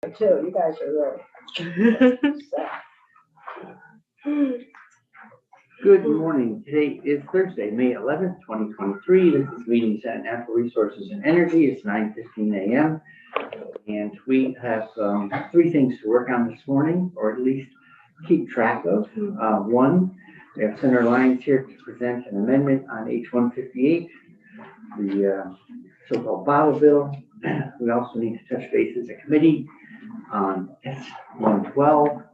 it too. You guys are really. Good morning. Today is Thursday, May 11th, 2023. This is meeting at Natural Resources and Energy. It's 9:15 a.m. And we have three things to work on this morning, or at least keep track of. One, we have Senator Lyons here to present an amendment on H158, the so-called bottle bill. We also need to touch base as a committee on S112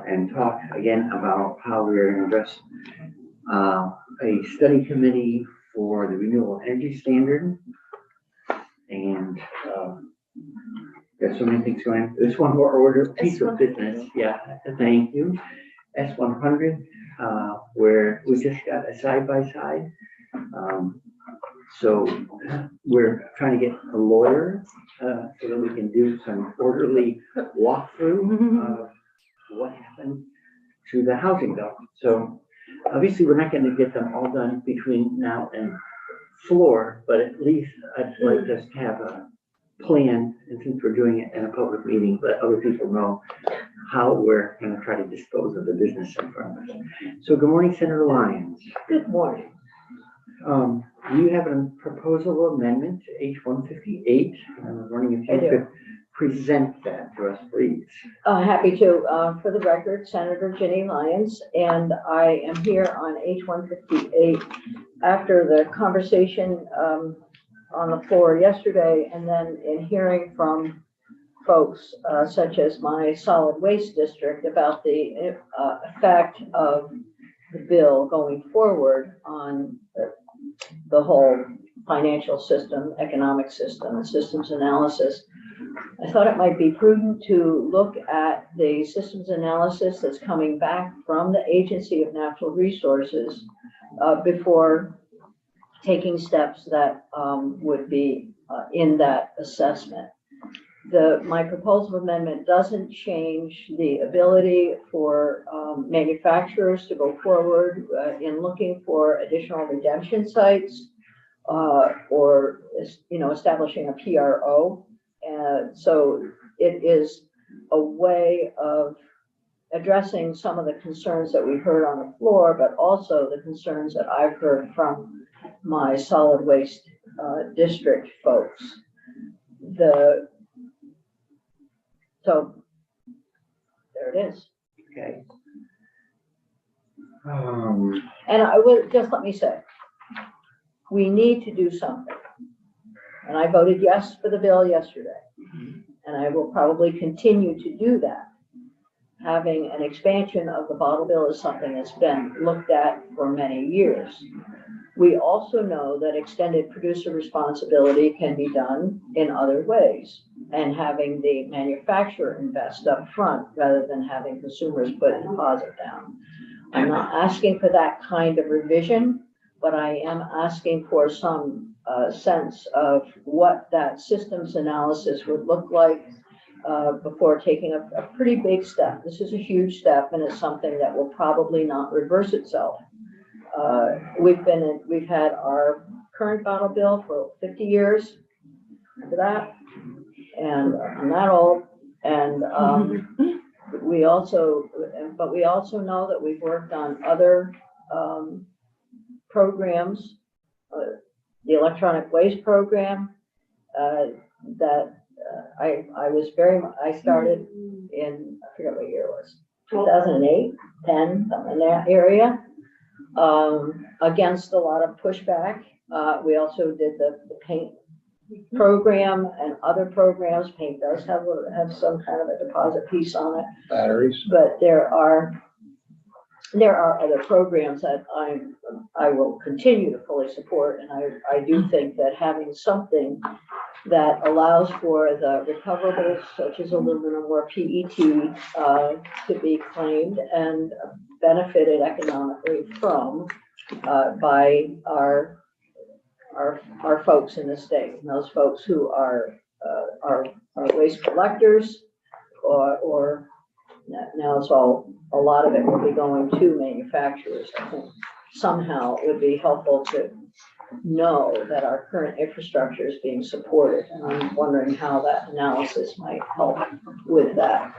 and talk again about how we're going to address a study committee for the renewable energy standard. And there's so many things going on. There's one more order, piece of business. Yeah, thank you. S100, where we just got a side-by-side. So we're trying to get a lawyer so that we can do some orderly walkthrough of what happened to the housing bill. So obviously we're not going to get them all done between now and floor, but at least I'd like us to have a plan, and since we're doing it in a public meeting, let other people know how we're going to try to dispose of the business in front of us. So good morning, Senator Lyons. Good morning. You have a proposal amendment to H158. I'm wondering if you could present that to us, please. Happy to. For the record, Senator Ginny Lyons, and I am here on H158 after the conversation on the floor yesterday, and then in hearing from folks such as my solid waste district about the effect of the bill going forward on the whole financial system, economic system, and systems analysis. I thought it might be prudent to look at the systems analysis that's coming back from the Agency of Natural Resources before taking steps that would be in that assessment. My proposal amendment doesn't change the ability for manufacturers to go forward in looking for additional redemption sites or establishing a PRO. So it is a way of addressing some of the concerns that we've heard on the floor, but also the concerns that I've heard from my solid waste district folks. So there it is. Okay. And I will just let me say, we need to do something. And I voted yes for the bill yesterday. And I will probably continue to do that. Having an expansion of the bottle bill is something that's been looked at for many years. We also know that extended producer responsibility can be done in other ways, and having the manufacturer invest up front rather than having consumers put a deposit down. I'm not asking for that kind of revision, but I am asking for some sense of what that systems analysis would look like before taking a pretty big step. This is a huge step, and it's something that will probably not reverse itself. We've had our current bottle bill for 50 years. Remember that? And I'm that old. And we also know that we've worked on other programs, the electronic waste program that I started in, I forget what year it was, 2008, 10, something in that area. Against a lot of pushback. We also did the paint program and other programs. Paint does have some kind of a deposit piece on it. Batteries. But there are other programs that I will continue to fully support, and I do think that having something that allows for the recoverables such as aluminum or PET to be claimed and benefited economically from by our folks in the state, and those folks who are waste collectors, or now it's all, a lot of it will be going to manufacturers. I think somehow it would be helpful to know that our current infrastructure is being supported. And I'm wondering how that analysis might help with that.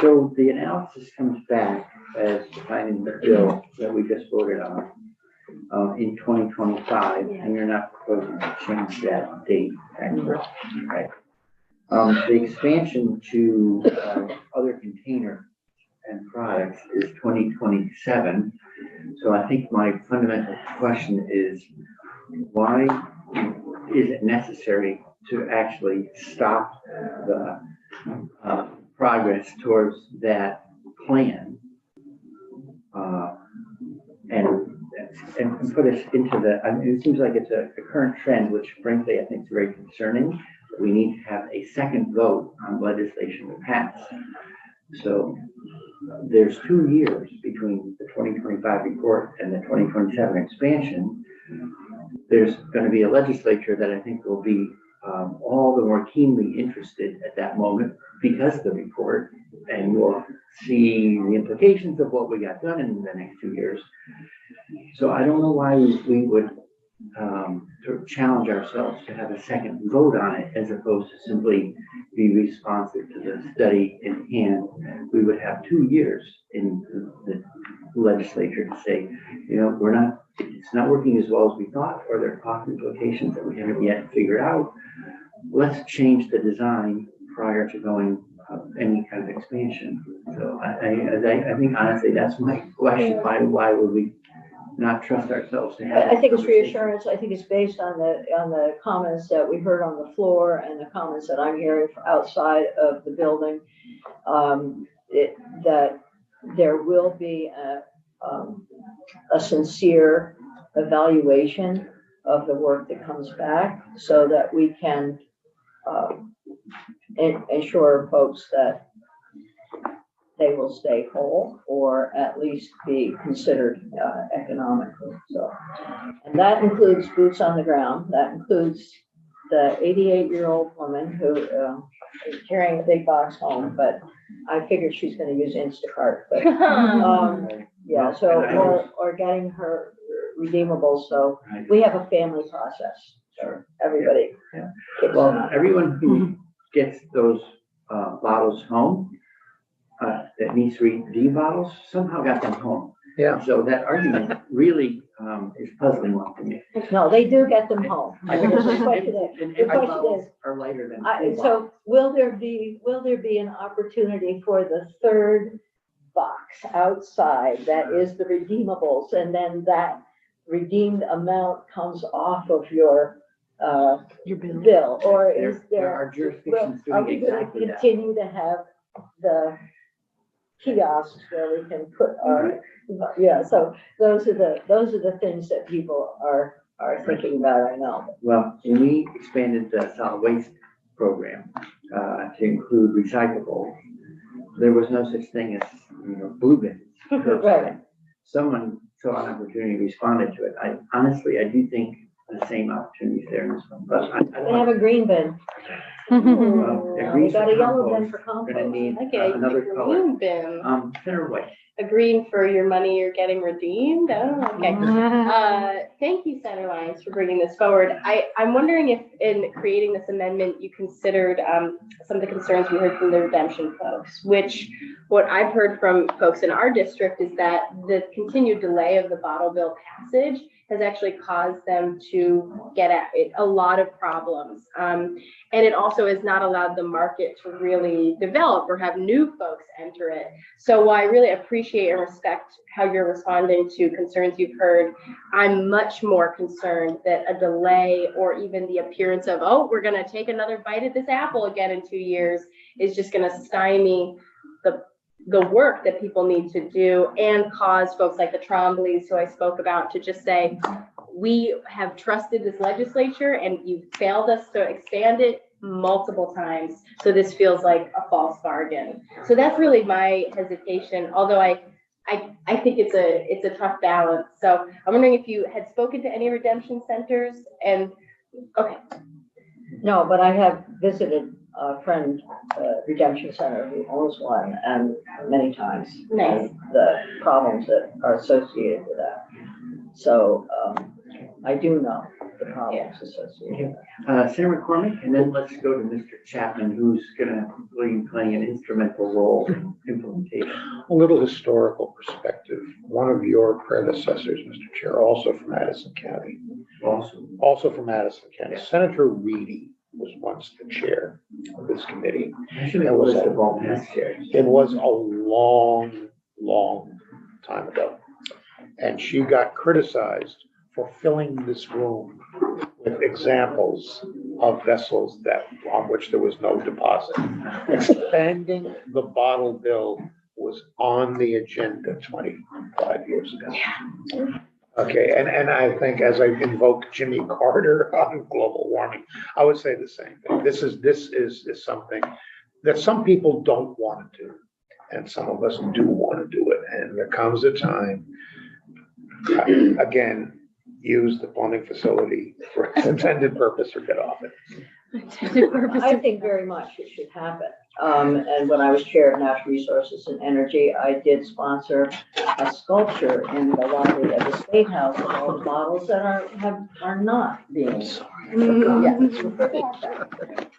So the analysis comes back as defined in the bill that we just voted on in 2025, and you're not proposing to change that date, accurate? Right. The expansion to other container and products is 2027. So I think my fundamental question is, why is it necessary to actually stop the progress towards that plan and put us into the, I mean, it seems like it's a current trend, which frankly I think is very concerning. We need to have a second vote on legislation to pass. So there's 2 years between the 2025 report and the 2027 expansion. There's going to be a legislature that I think will be all the more keenly interested at that moment because of the report, and we'll see the implications of what we got done in the next 2 years. So I don't know why we would to challenge ourselves to have a second vote on it as opposed to simply be responsive to the study in hand. We would have 2 years in the legislature to say, you know, it's not working as well as we thought, or there are cost implications that we haven't yet figured out. Let's change the design prior to going any kind of expansion. So I think honestly, that's my question. Why would we not trust ourselves to have? I think it's reassurance. I think it's based on the comments that we heard on the floor and the comments that I'm hearing outside of the building, that there will be a sincere evaluation of the work that comes back so that we can ensure folks that they will stay whole or at least be considered economically. So, and that includes boots on the ground. That includes the 88-year-old woman who is carrying a big box home, but I figured she's going to use Instacart. But yeah, so or getting her redeemables. So we have a family process. So everybody. Yeah. Well, everyone who gets those bottles home that needs to redeem bottles somehow got them home. Yeah. So that argument really is puzzling one to me. No, they do get them home. I think The question is, are lighter than so will there be an opportunity for the third box outside that is the redeemables, and then that redeemed amount comes off of your bill, or is there are jurisdictions doing exactly that. Continue to have the kiosks where we can put our so those are the things that people are thinking about right now. Well, when we expanded the solid waste program to include recyclables, there was no such thing as blue bins. Right. Someone saw an opportunity, responded to it. I do think the same opportunities there in this one, but I have a green bin. We got a yellow bin for compost. We're gonna need Okay, another green color. bin. Senator White. A green for your money you're getting redeemed. Oh, okay. Thank you, Senator Lyons, for bringing this forward. I'm wondering if in creating this amendment, you considered some of the concerns we heard from the redemption folks, which what I've heard from folks in our district is that the continued delay of the bottle bill passage has actually caused them to get at it, a lot of problems. And it also has not allowed the market to really develop or have new folks enter it. So while I really appreciate and respect how you're responding to concerns you've heard, I'm much more concerned that a delay or even the appearance of, oh, we're gonna take another bite at this apple again in 2 years is just gonna stymie the work that people need to do and cause folks like the Trombleys, who I spoke about, to just say, we have trusted this legislature and you've failed us to expand it multiple times. So this feels like a false bargain. So that's really my hesitation, although I think it's a tough balance. So I'm wondering if you had spoken to any redemption centers and, okay. No, but I have visited a friend, redemption center who owns one, and many times. Nice. And the problems that are associated with that. So I do know the problems associated. Senator McCormick, and then let's go to Mr. Chapman, who's gonna be playing an instrumental role in implementation. A little historical perspective. One of your predecessors, Mr. Chair, also from Madison County, also from Madison County, Senator Reedy was once the chair of this committee. I should have a list of all past chairs. It was a long, long time ago. And she got criticized for filling this room with examples of vessels on which there was no deposit. Expanding the bottle bill was on the agenda 25 years ago. Okay, and I think as I invoke Jimmy Carter on global warming, I would say the same thing. This is something that some people don't want to do, and some of us do want to do it. And there comes a time, again, use the plumbing facility for its intended purpose or get off it. I think very much it should happen. And when I was chair of Natural Resources and Energy, I did sponsor a sculpture in the lobby of the State House of all the bottles that are not being.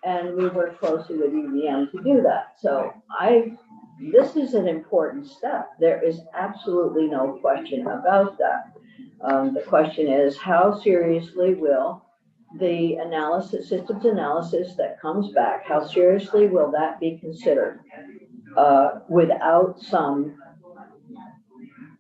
And we work closely with UVM to do that. So this is an important step. There is absolutely no question about that. The question is, how seriously will the systems analysis that comes back, how seriously will that be considered without some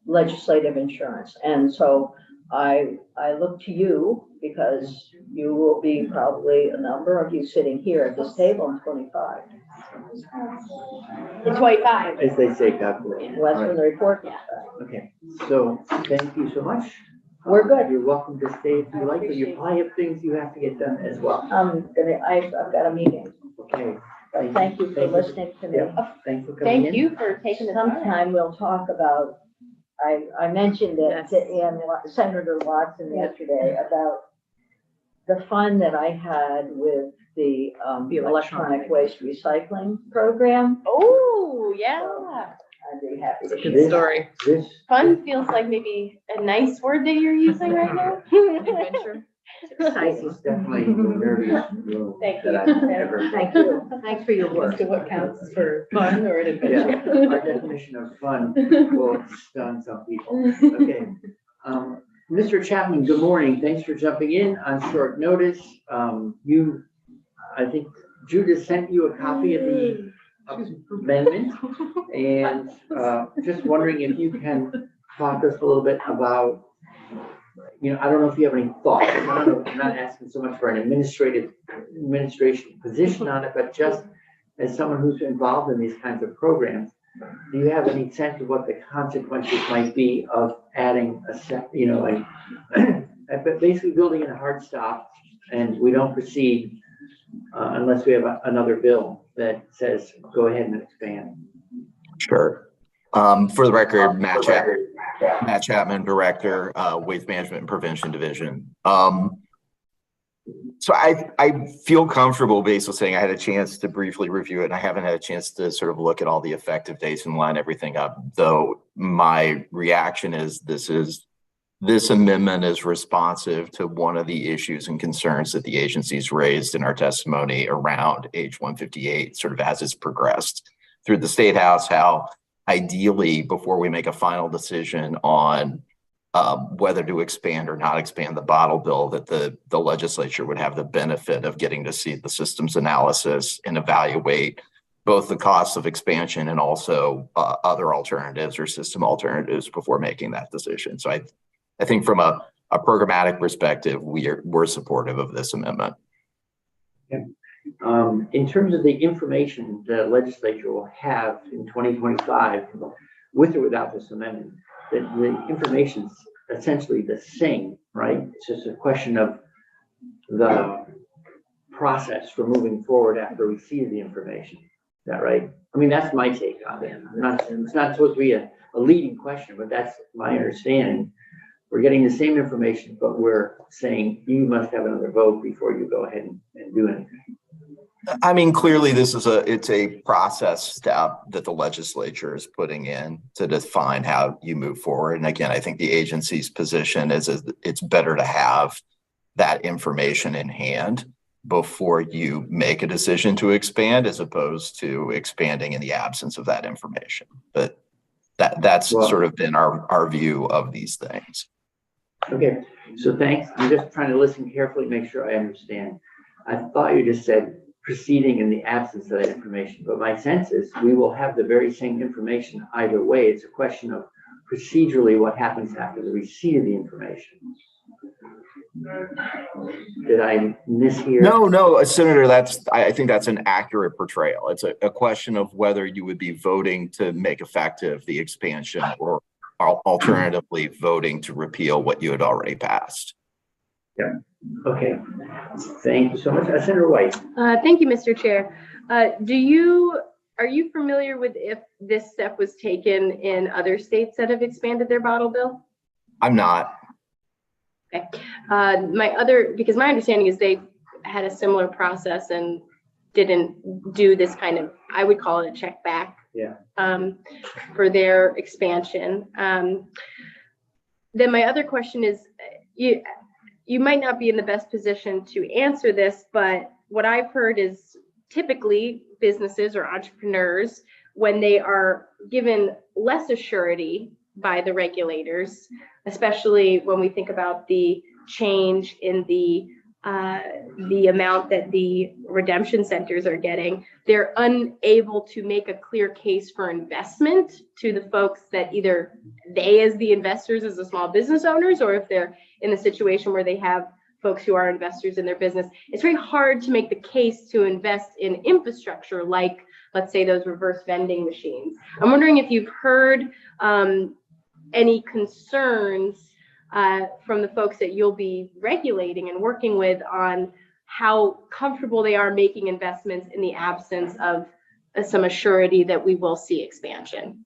legislative insurance? And so I look to you, because you will be probably a number of you sitting here at this table in 25. In 25. As they say, God bless. Well, that's when the report comes back. Okay, so thank you so much. We're good. You're welcome to stay if you like, but you probably have things you have to get done as well. I've got a meeting. Okay. But thank you for listening to me. Thanks for coming in. Thank you for taking the time. Sometime we'll talk about, I mentioned it to Senator Watson yesterday about the fun that I had with the electronic waste recycling program. Oh, yeah. I'd be happy to Good share. story. This, Fun feels like maybe a nice word that you're using right now. Adventure. this is definitely the nerdiest room Thank that you. I've ever. Thank you. Thanks for your work. So what counts for fun or an Yeah, adventure? our definition of fun will stun some people. Okay. Mr. Chapman, good morning. Thanks for jumping in on short notice. I think Judith sent you a copy of the amendment, and just wondering if you can talk to us a little bit about, I don't know if you have any thoughts. I don't know, I'm not asking so much for an administration position on it, but just as someone who's involved in these kinds of programs, do you have any sense of what the consequences might be of adding basically building in a hard stop, and we don't proceed unless we have another bill that says, go ahead and expand? Sure. For the record, Matt Chapman, Director, Waste Management and Prevention Division. So I feel comfortable basically saying I had a chance to briefly review it, and I haven't had a chance to sort of look at all the effective dates and line everything up, though my reaction is this amendment is responsive to one of the issues and concerns that the agencies raised in our testimony around H-158, sort of as it's progressed through the State House, how ideally, before we make a final decision on whether to expand or not expand the bottle bill, that the legislature would have the benefit of getting to see the systems analysis and evaluate both the costs of expansion and also other alternatives or system alternatives before making that decision. So I think from a programmatic perspective, we're supportive of this amendment. Okay. In terms of the information the legislature will have in 2025, with or without this amendment, the information's essentially the same, right? It's just a question of the process for moving forward after we see the information. Is that right? I mean, that's my take on it. It's not supposed to be a leading question, but that's my understanding. We're getting the same information, but we're saying you must have another vote before you go ahead and do anything. I mean, clearly this is it's a process step that the legislature is putting in to define how you move forward. And again, I think the agency's position is it's better to have that information in hand before you make a decision to expand, as opposed to expanding in the absence of that information. But that's sort of been our view of these things. Okay, so thanks. I'm just trying to listen carefully, make sure I understand. I thought you just said proceeding in the absence of that information, but my sense is we will have the very same information either way. It's a question of procedurally what happens after the receipt of the information. Did I mishear? No, Senator, I think that's an accurate portrayal. It's a question of whether you would be voting to make effective the expansion or alternatively voting to repeal what you had already passed. Yeah. Okay. Thank you so much. Senator White. Thank you, Mr. Chair. Are you familiar with if this step was taken in other states that have expanded their bottle bill? I'm not. Okay. Because my understanding is they had a similar process and didn't do this kind of, I would call it a check back. Yeah. For their expansion. Then my other question is, you might not be in the best position to answer this, but what I've heard is typically businesses or entrepreneurs, when they are given less assurity by the regulators, especially when we think about the change in the amount that the redemption centers are getting, they're unable to make a clear case for investment to the folks that either they as the investors as the small business owners, or if they're in a situation where they have folks who are investors in their business. It's very hard to make the case to invest in infrastructure like, let's say, those reverse vending machines. I'm wondering if you've heard any concerns from the folks that you'll be regulating and working with on how comfortable they are making investments in the absence of some assurity that we will see expansion.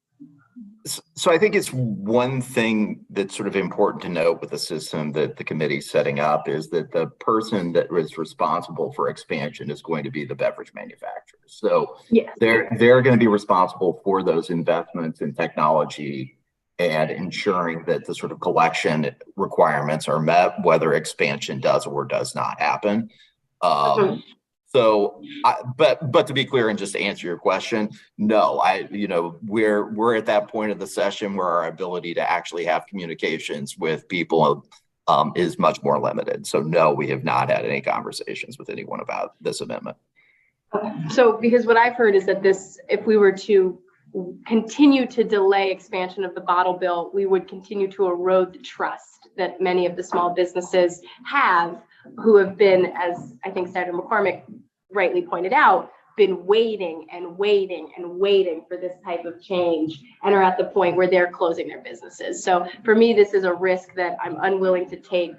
So I think it's one thing that's sort of important to note with the system that the committee's setting up is that the person that is responsible for expansion is going to be the beverage manufacturers. So yes, they're going to be responsible for those investments in technology and ensuring that the sort of collection requirements are met, whether expansion does or does not happen. So, but to be clear and just to answer your question, no, we're at that point of the session where our ability to actually have communications with people is much more limited. So no, we have not had any conversations with anyone about this amendment. So because what I've heard is that if we were to continue to delay expansion of the bottle bill, we would continue to erode the trust that many of the small businesses have who have been, as I think Senator McCormick rightly pointed out, been waiting and waiting and waiting for this type of change and are at the point where they're closing their businesses. So for me, this is a risk that I'm unwilling to take.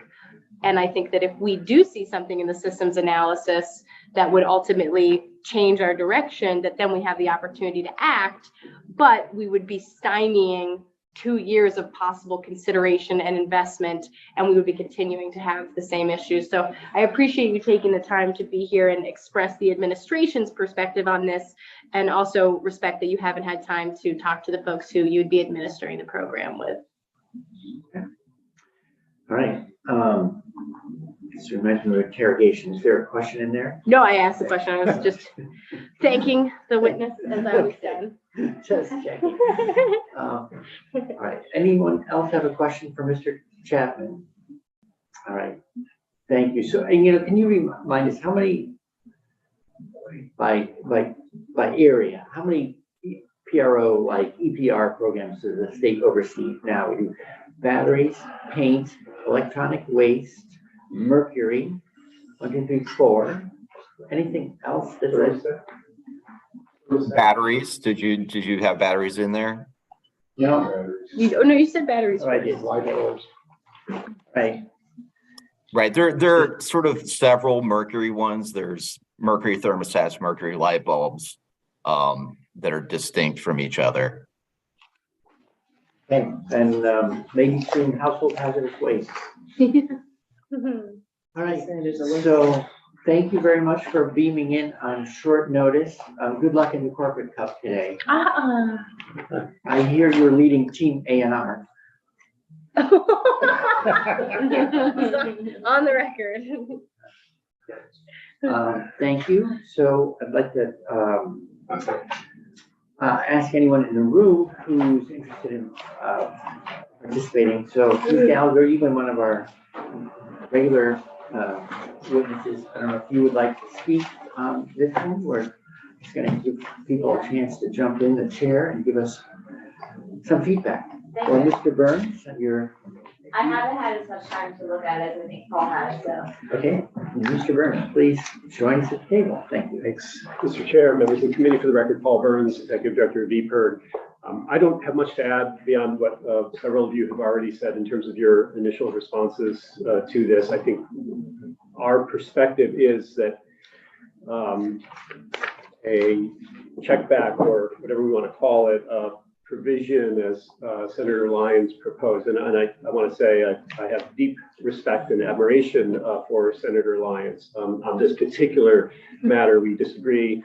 And I think that if we do see something in the systems analysis that would ultimately change our direction, that then we have the opportunity to act, but we would be stymieing 2 years of possible consideration and investment, and we would be continuing to have the same issues. So I appreciate you taking the time to be here and express the administration's perspective on this, and also respect that you haven't had time to talk to the folks who you'd be administering the program with. Okay. All right. So you mentioned the interrogation. Is there a question in there? No, I asked the question. I was just thanking the witness as I was done. Just checking. All right. Anyone else have a question for Mr. Chapman? All right. Thank you. So, can you remind us how many by area, how many PRO like EPR programs does the state oversee now? We do batteries, paint, electronic waste, mercury, 1, 2, 3, 4. Anything else that Batteries? Did you have batteries in there? No. You said batteries. Oh, I did. Right. Right. There are sort of several mercury ones. There's mercury thermostats, mercury light bulbs that are distinct from each other. Okay. And maybe soon household hazardous waste. All right. So thank you very much for beaming in on short notice. Good luck in the corporate cup today. I hear you're leading Team A&R. On the record. Thank you. So I'd like to ask anyone in the room who's interested in participating. So Ms. Gallagher, you've been one of our regular witnesses. I don't know if you would like to speak on this one. We're just going to give people a chance to jump in the chair and give us some feedback. Or Mr. Burns, I haven't had as much time to look at it as I think Paul has, so. okay. Mr. Burns, please join us at the table. Thank you. Thanks, Mr. Chair, members of the committee. For the record, Paul Burns, Executive Director of VPIRG. I don't have much to add beyond what several of you have already said in terms of your initial responses to this. I think our perspective is that a check back, or whatever we want to call it, provision as Senator Lyons proposed. And I want to say I have deep respect and admiration for Senator Lyons. On this particular matter, we disagree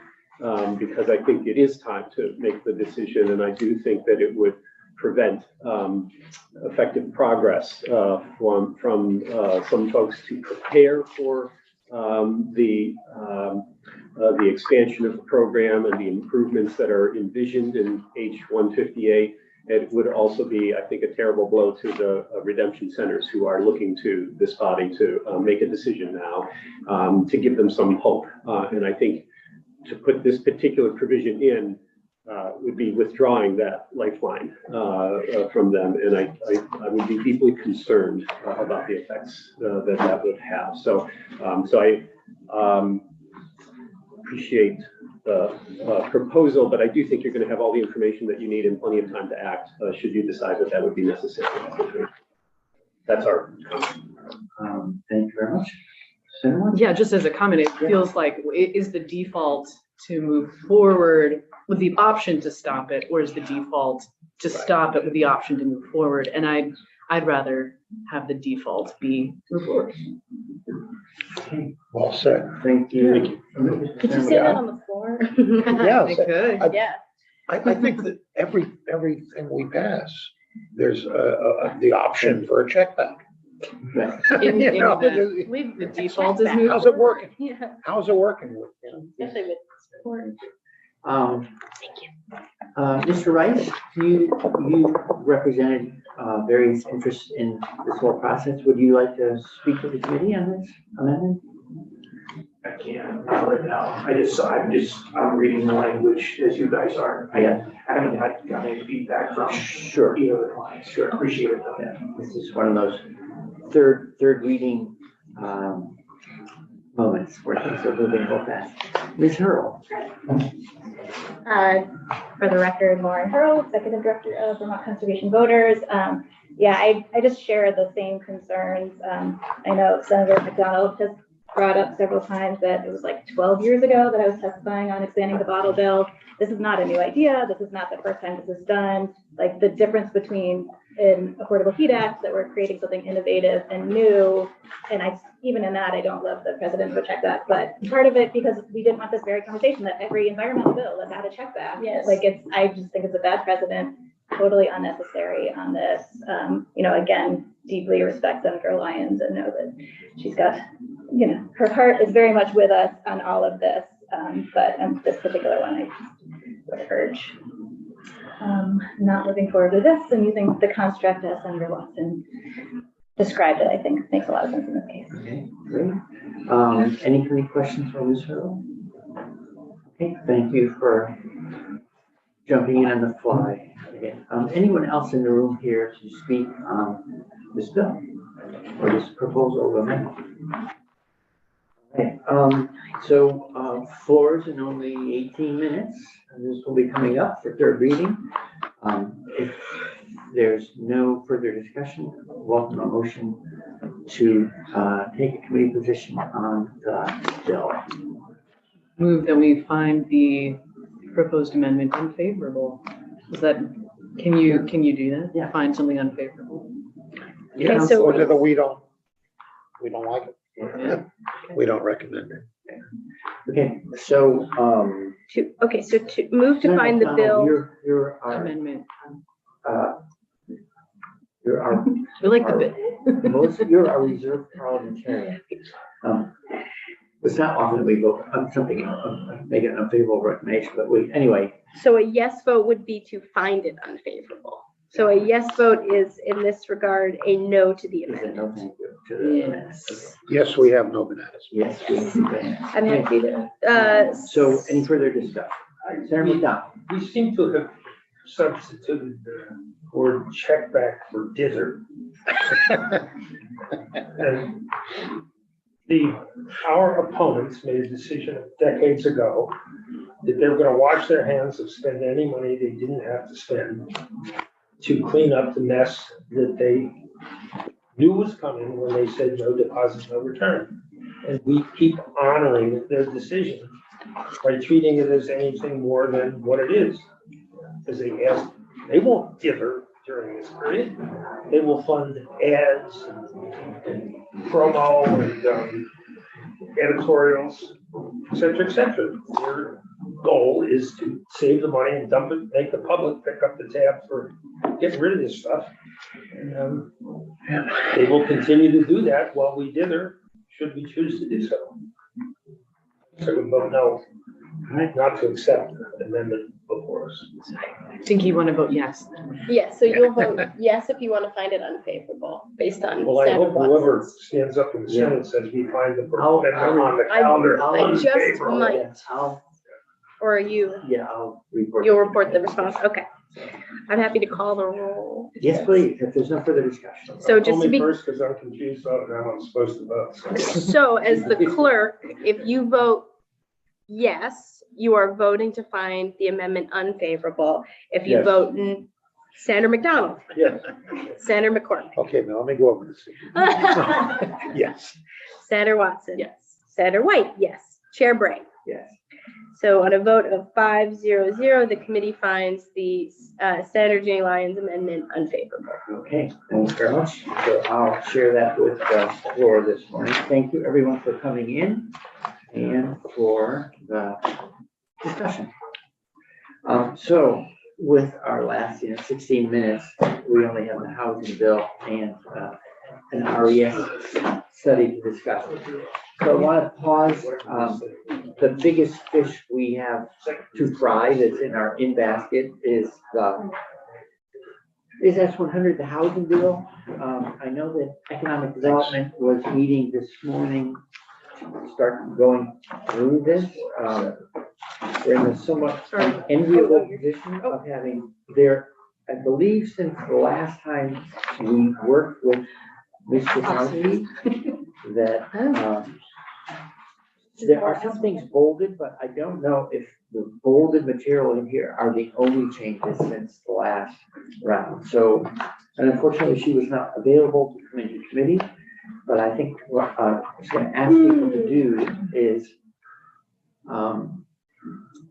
because I think it is time to make the decision. And I do think that it would prevent effective progress from some folks to prepare for the expansion of the program and the improvements that are envisioned in H-158. It would also be, I think, a terrible blow to the redemption centers who are looking to this body to make a decision now, to give them some hope. And I think to put this particular provision in would be withdrawing that lifeline from them. And I would be deeply concerned about the effects that would have. So I appreciate the proposal, but I do think you're going to have all the information that you need and plenty of time to act should you decide that that would be necessary. That's our thank you very much. Senator? Yeah, just as a comment, it feels like it is the default to move forward with the option to stop it, or is the default to stop it with the option to move forward? And I'd rather have the default be move forward. Okay. Well said. Thank you. Thank you. Could you say that on the floor? Yeah, I could. Yeah. I think that everything we pass, there's the option for a check back. Right. In You know, event, the default is move how's it forward. working? Yeah. How's it working? You know? Especially with support. Mr. Rice, you represented various interests in this whole process. Would you like to speak to the committee on this amendment? I can't right now. I'm reading the language as you guys are. I haven't got any feedback from Sure. either of the clients. Sure, appreciate it though. Yeah, this is one of those third reading moments where things are moving so fast. Ms. Hurl. For the record, Lauren Hurl, Executive Director of Vermont Conservation Voters. Yeah, I just share the same concerns. I know Senator McDonald has brought up several times that it was like 12 years ago that I was testifying on expanding the bottle bill. This is not a new idea. This is not the first time this is done. Like the difference between an Affordable Heat Act that we're creating something innovative and new. And even in that, I don't love the presidential check back, but part of it because we didn't want this very conversation that every environmental bill has had a check back. Yes. Like I just think it's a bad precedent, totally unnecessary on this. Again, deeply respect Senator Lyons and know that she's got, her heart is very much with us on all of this. But on this particular one, I would urge not looking forward to this and using the construct as Senator Watson described it. I think makes a lot of sense in this case. Okay, great. Any questions for Ms. Hurl? Okay, thank you for jumping in on the fly. Okay. Anyone else in the room here to speak on this bill or this proposal of amendment? Okay, so floors in only 18 minutes. And this will be coming up for third reading. If there's no further discussion, welcome a motion to take a committee position on the bill. Move that we find the proposed amendment unfavorable. Can you do that? Yeah. Find something unfavorable. Okay, so- Or we don't like it. We don't recommend it. Okay, so, Okay, so to move to find the bill. You're our, Amendment. you're our, We like the bit. you're our reserve parliamentarian. It's not often that we vote on something, make an unfavorable recommendation, but anyway. So a yes vote would be to find it unfavorable. So a yes vote is in this regard, a no to the Is it amendment. no thank you to the amendment? Yes. Yes, we have no bananas. Yes. I'm happy to, So any further discussion? Senator McDonald? We seem to have substituted the word check back for dither. And our opponents made a decision decades ago that they were gonna wash their hands of spending any money they didn't have to spend to clean up the mess that they knew was coming when they said no deposit, no return. And we keep honoring their decision by treating it as anything more than what it is. Because they won't dither during this period. They will fund ads and promo and editorials, et cetera, et cetera. Their goal is to save the money and dump it, make the public pick up the tab for getting rid of this stuff. And they will continue to do that while we dither, should we choose to do so. So we vote no, not to accept the amendment before us. I think you want to vote yes. yes, so you'll vote yes if you want to find it unfavorable based on. Well, I Senator hope whoever Watson's. stands up in the Senate says we find the I'll- amendment on the I- calendar I just unfavorable. might. Yes, Or you, I'll report. you'll report the response, okay. I'm happy to call the roll. Yes, please, if there's no further discussion. So just to Only be, first, because I'm confused on how I'm supposed to vote. so as the clerk, if you vote yes, you are voting to find the amendment unfavorable. If you Yes. vote Senator McDonald, Yes. Senator McCormick. Okay, now let me go over this. Yes. Senator Watson. Yes. Senator White, yes. Chair Bray. Yes. So on a vote of 5-0-0, the committee finds the Senator Jenny Lyons amendment unfavorable. Okay, thanks very much. So I'll share that with the floor this morning. Thank you, everyone, for coming in and for the discussion. So with our last, 16 minutes, we only have the housing bill and an RES study to discuss. So I want to pause. The biggest fish we have to fry that's in our basket is S-100, the housing bill. I know that economic development was meeting this morning to start going through this. We're in a somewhat enviable position of having I believe since the last time we worked with Mr. County, that there are some things bolded, but I don't know if the bolded material in here are the only changes since the last round. So, and unfortunately, she was not available to come into committee, but I think what I was going to ask people to do is,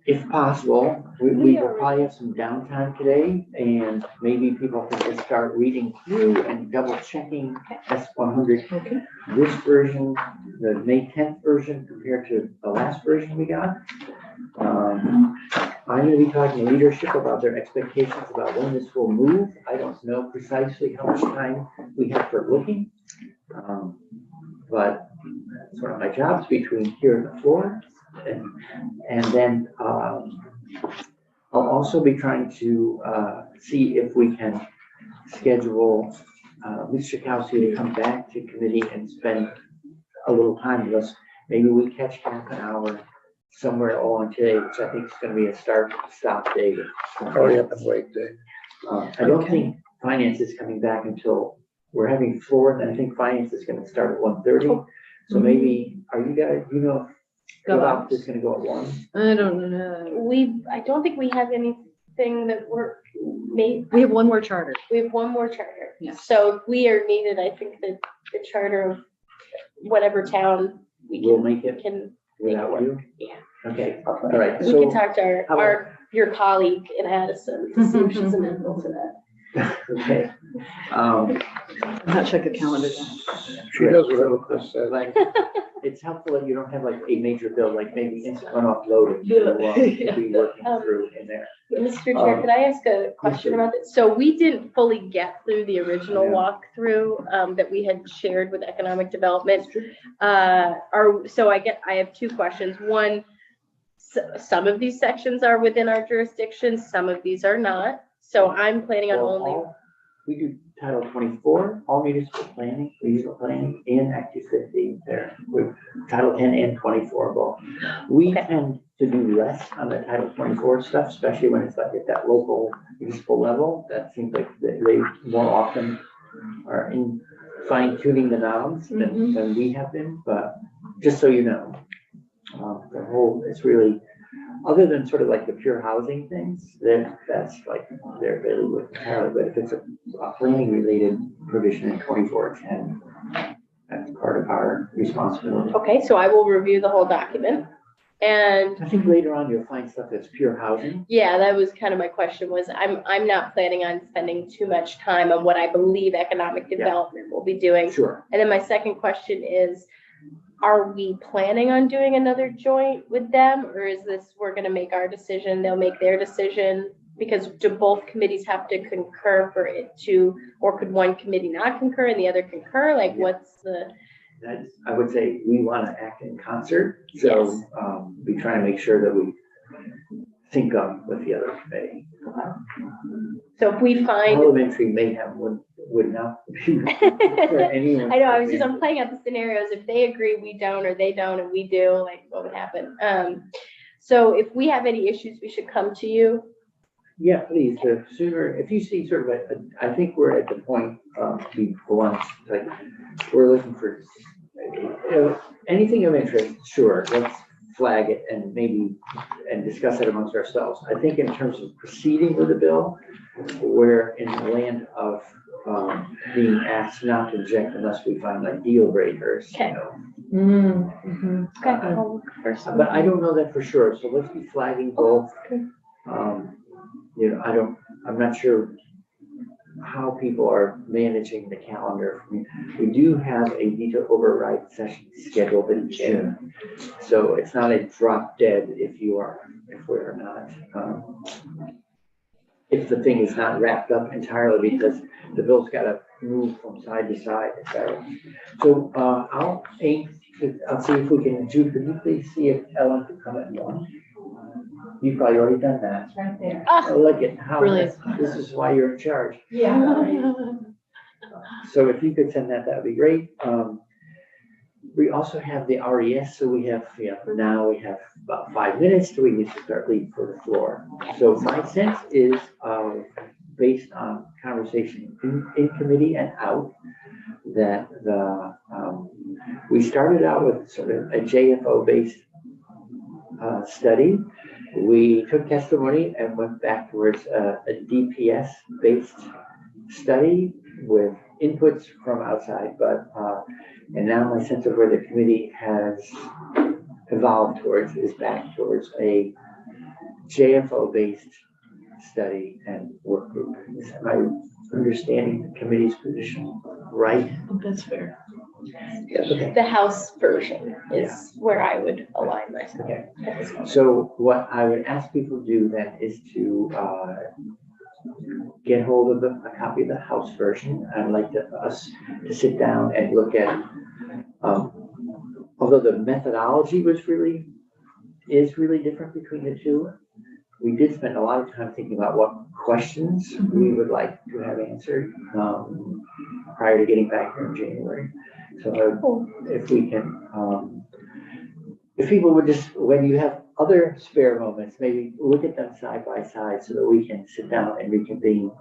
if possible, we will probably have some downtime today, and maybe people can just start reading through and double checking S-100. Okay. This version, the May 10th version compared to the last version we got. I'm going to be talking to leadership about their expectations about when this will move. I don't know precisely how much time we have for looking. But it's one of my jobs between here and the floor. And then I'll also be trying to see if we can schedule Ms. Chakowski to come back to committee and spend a little time with us. Maybe we catch half an hour somewhere along today, which I think is going to be a start-stop day. Hurry up and wait, Dave. I don't think finance is coming back until we're having floor, and I think finance is going to start at 1:30. So maybe, are you guys, About is gonna go at 1. I don't know. I don't think we have anything that We have one more charter. we have one more charter. Yeah. So if we are needed, I think that the charter of whatever town we We'll make it can without you? Yeah. Okay, all right. We So can talk to how your colleague in Addison to see if she's amenable to that. Okay. Um, Not check the calendar. She does whatever Chris says. Like, it's helpful that you don't have like a major bill, like maybe instant runoff loading to be working through in there. Mr. Chair, could I ask a question about this? So we didn't fully get through the original Yeah. walkthrough that we had shared with economic development. So I have two questions. One, some of these sections are within our jurisdiction, some of these are not. So I'm planning on only. We do Title 24, all municipal planning, regional planning, and Act 250 there, with Title 10 and 24 both. We Okay. tend to do less on the Title 24 stuff, especially when it's like at that local municipal level. That seems like they more often are in fine tuning the nouns than we have been, but just so you know, the whole, it's really, other than sort of like the pure housing things, that's like, they're really with entirely, but if it's a planning related provision in 2410, that's part of our responsibility. Okay, so I will review the whole document. And I think later on you'll find stuff that's pure housing. yeah, that was kind of my question was, I'm not planning on spending too much time on what I believe economic development will be doing. Sure. And then my second question is, are we planning on doing another joint with them? Or is this, we're gonna make our decision, they'll make their decision? Because do both committees have to concur for it to, or could one committee not concur and the other concur? Like what's the? That's, I would say we want to act in concert. So we try to make sure that we sync up with the other committee. So if we find. Parliamentary mayhem would not be for anyone. I know, I'm playing out the scenarios. If they agree, we don't, or they don't and we do, like what would happen? So if we have any issues, we should come to you. Yeah, please, the sooner, if you see sort of I think we're at the point, be blunt, like, we're looking for, anything of interest, sure, let's flag it and maybe, and discuss it amongst ourselves. I think in terms of proceeding with the bill, we're in the land of, being asked not to object unless we find like deal breakers, you know. Okay, I'll look for some. But I don't know that for sure, so let's be flagging both. You know, I'm not sure how people are managing the calendar. We do have a veto override session scheduled in June. So it's not a drop dead if we're not. If the thing is not wrapped up entirely because the bill's got to move from side to side, et cetera. So I'll see if we can, Jude, could you please see if Ellen could come at 1? You've probably already done that. It's right there. I like it. How, Brilliant. this is why you're in charge. Yeah. So if you could send that, that'd be great. We also have the RES, so we have, now we have about 5 minutes till we need to start leaving for the floor. So my sense is, based on conversation in committee and out, that we started out with sort of a JFO-based study. We took testimony and went back towards a DPS-based study with inputs from outside, and now my sense of where the committee has evolved towards is back towards a JFO-based study and work group. Is my understanding the committee's position right? That's fair. Okay. The House version is where I would align myself. Okay. at this moment. So what I would ask people to do then is to get hold of a copy of the House version. I'd like us to sit down and look at, although the methodology is really different between the two, we did spend a lot of time thinking about what questions we would like to have answered prior to getting back here in January. So if we can, if people would just, when you have other spare moments, maybe look at them side by side so that we can sit down and reconvene.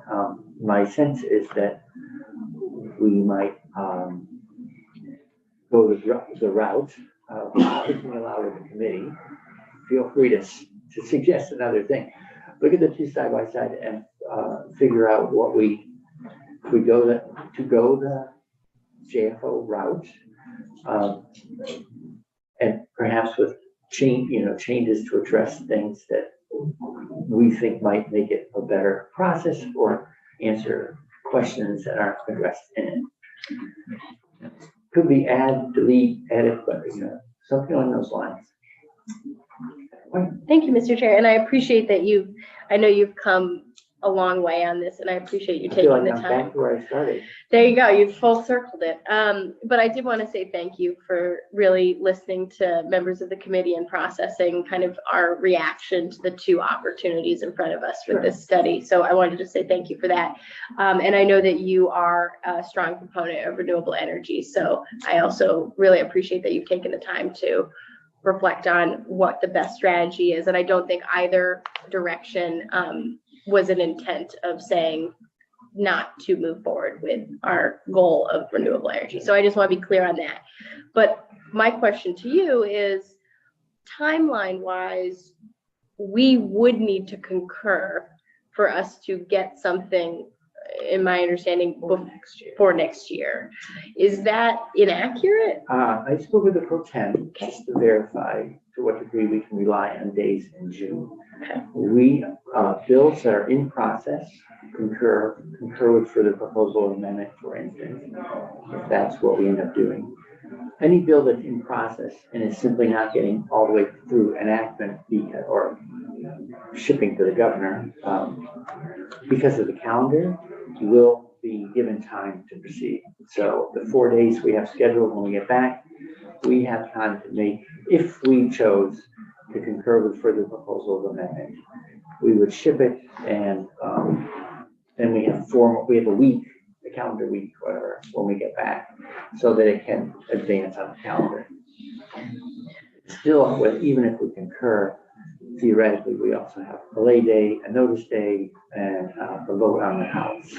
My sense is that we might go the route of thinking aloud with the committee. Feel free to suggest another thing. Look at the two side by side and figure out what if we go the JFO route, and perhaps with changes to address things that we think might make it a better process, or answer questions that aren't addressed in it. Could be add, delete, edit, but something along those lines. Thank you, Mr. Chair, and I appreciate that I know you've come a long way on this, and I appreciate you I feel taking like the I'm time. back where I started. There you go, you've full circled it. But I did want to say thank you for really listening to members of the committee and processing kind of our reaction to the two opportunities in front of us with this study. So I wanted to say thank you for that. And I know that you are a strong proponent of renewable energy. So I also really appreciate that you've taken the time to reflect on what the best strategy is. And I don't think either direction was an intent of saying not to move forward with our goal of renewable energy. So I just want to be clear on that. But my question to you is, timeline wise, we would need to concur for us to get something, in my understanding, for next year. Is that inaccurate? I spoke with the pro tem just to verify to what degree we can rely on days in June. Okay. We, bills that are in process concur with further proposal amendment, for instance, if that's what we end up doing. Any bill that's in process and is simply not getting all the way through enactment or shipping to the governor, because of the calendar, will be given time to proceed. So the 4 days we have scheduled when we get back, we have time to make, if we chose to concur with further proposal of amendment, we would ship it, and then we have a week, a calendar week, whatever, when we get back, so that it can advance on the calendar. Still, even if we concur, theoretically, we also have a delay day, a notice day, and a vote on the House.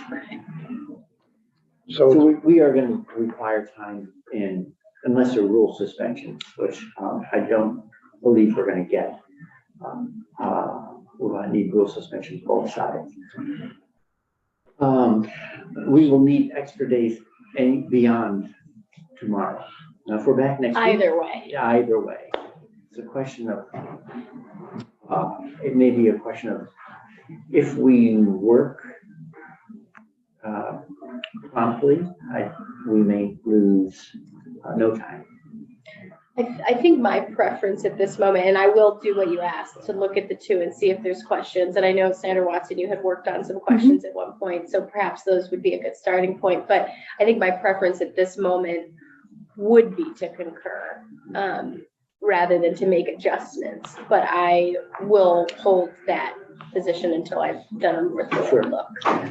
So we are going to require time unless there are rule suspensions, which I don't believe we're going to get. We're going to need rule suspensions both sides. We will need extra days beyond tomorrow. Now, if we're back next week. Either way. Yeah, either way. It's a question of, it may be a question of, if we work promptly, we may lose no time. I think my preference at this moment, and I will do what you asked, to look at the two and see if there's questions. And I know, Senator Watson, you had worked on some questions at one point, so perhaps those would be a good starting point. But I think my preference at this moment would be to concur rather than to make adjustments. But I will hold that position until I've done a more thorough look.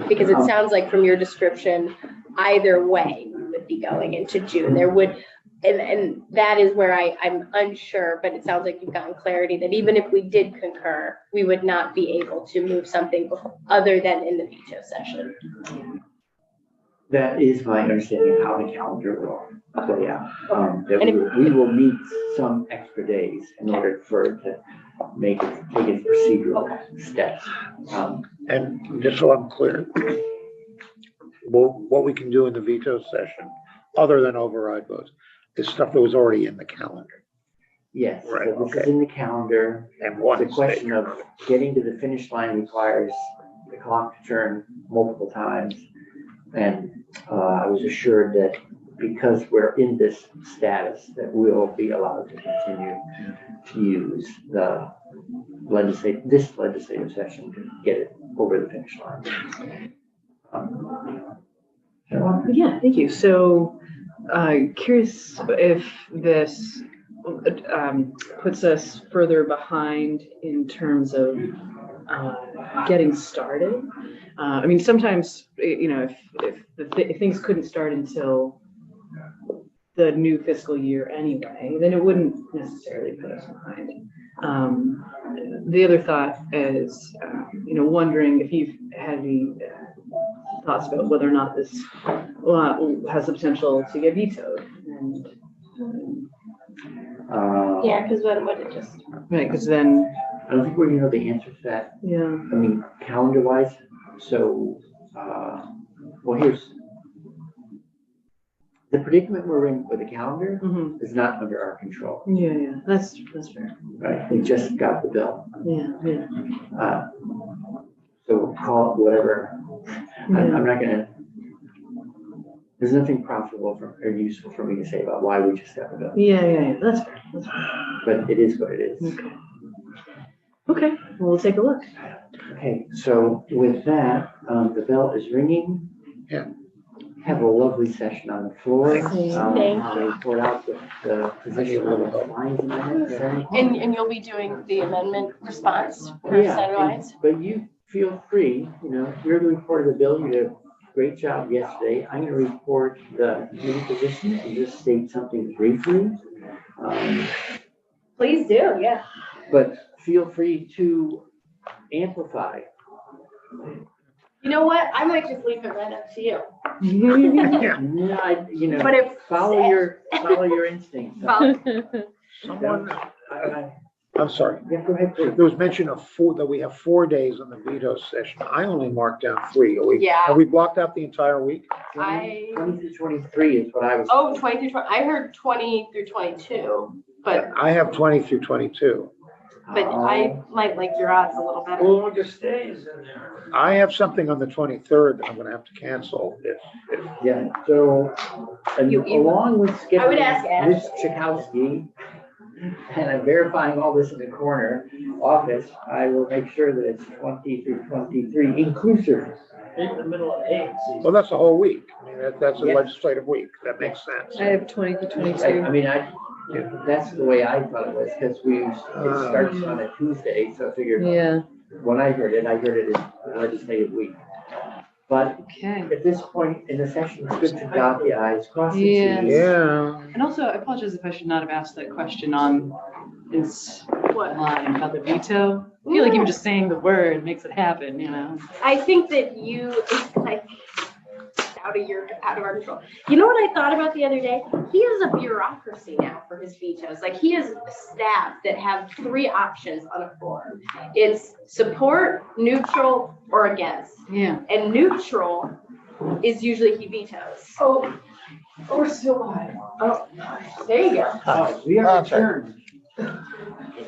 Because it sounds like from your description, either way we would be going into June. There would, and that is where I'm unsure, but it sounds like you've gotten clarity that even if we did concur, we would not be able to move something other than in the veto session. That is my understanding of how the calendar will play out. That we will need some extra days in order for it to take its procedural steps. And just so I'm clear, what we can do in the veto session, other than override votes, is stuff that was already in the calendar. Yes, Right, so this is okay. in the calendar. And The one question state. of getting to the finish line requires the clock to turn multiple times. And I was assured that because we're in this status, that we'll be allowed to continue to use this legislative session to get it over the finish line. Yeah, thank you. So, curious if this puts us further behind in terms of getting started. I mean, sometimes, if things couldn't start until the new fiscal year anyway, then it wouldn't necessarily put us behind. The other thought is, wondering if you've had any thoughts about whether or not this has the potential to get vetoed. And Yeah, because what it just. right, because then, I don't think we know the answer to that. yeah. I mean, calendar wise, so, here's the predicament we're in with the calendar Mhm. is not under our control, Yeah, that's fair. right? We just got the bill. Yeah. So we'll call it whatever I'm not gonna, there's nothing profitable or useful for me to say about why we just have it up, Yeah, that's fair, that's fair. but it is what it is. Okay. Okay, well, we'll take a look. Okay, so with that, the bell is ringing. Yeah. Have a lovely session on the floor. Thank I'll report out the position of the lines in a minute. And you'll be doing the amendment response for Yeah, Senator and- Lyons? But you feel free, you're the reporter of the bill, you did a great job yesterday. I'm gonna report the new position and just state something briefly. Please do, yeah. But feel free to amplify. You know what? I might just leave it right up to you. No, But if. follow your instincts. Someone, I- I'm sorry. Yeah, go ahead, please. There was mention of that we have 4 days on the veto session. I only marked down 3. Yeah. Have we blocked out the entire week? 20 through 23 is what I was. Oh, 20 through 20, I heard 20 through 22, but I have 20 through 22. I might like your odds a little better. Longest days in there. I have something on the 23rd that I'm gonna have to cancel if Yeah, so, and You- along with I would skipping ask Ms. Ashley. Chakowski, and I'm verifying all this in the corner office, I will make sure that it's 20 through 23 inclusive. In the middle of hay season. well, that's a whole week. I mean, that's a Yeah. legislative week. That makes sense. I have 20 to I 22. mean, that's the way I thought it was, because it starts on a Tuesday, so I figured, Yeah, when I heard it as a legislative week. But okay. at this point in the session, it's good to dot the i's, cross the Yeah. t's. Yeah. And also, I apologize if I should not have asked that question on this What? line about the veto. I feel like even just saying the word makes it happen, you know? I think that it's like out of our control. You know what I thought about the other day? He has a bureaucracy now for his vetoes. Like he has staff that have 3 options on a form. It's support, neutral, or against. Yeah. And neutral is usually he vetoes. Oh, we're still live. Oh, there you go. Oh, we are adjourned.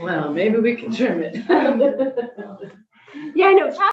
Well, maybe we can trim it. Yeah, I know.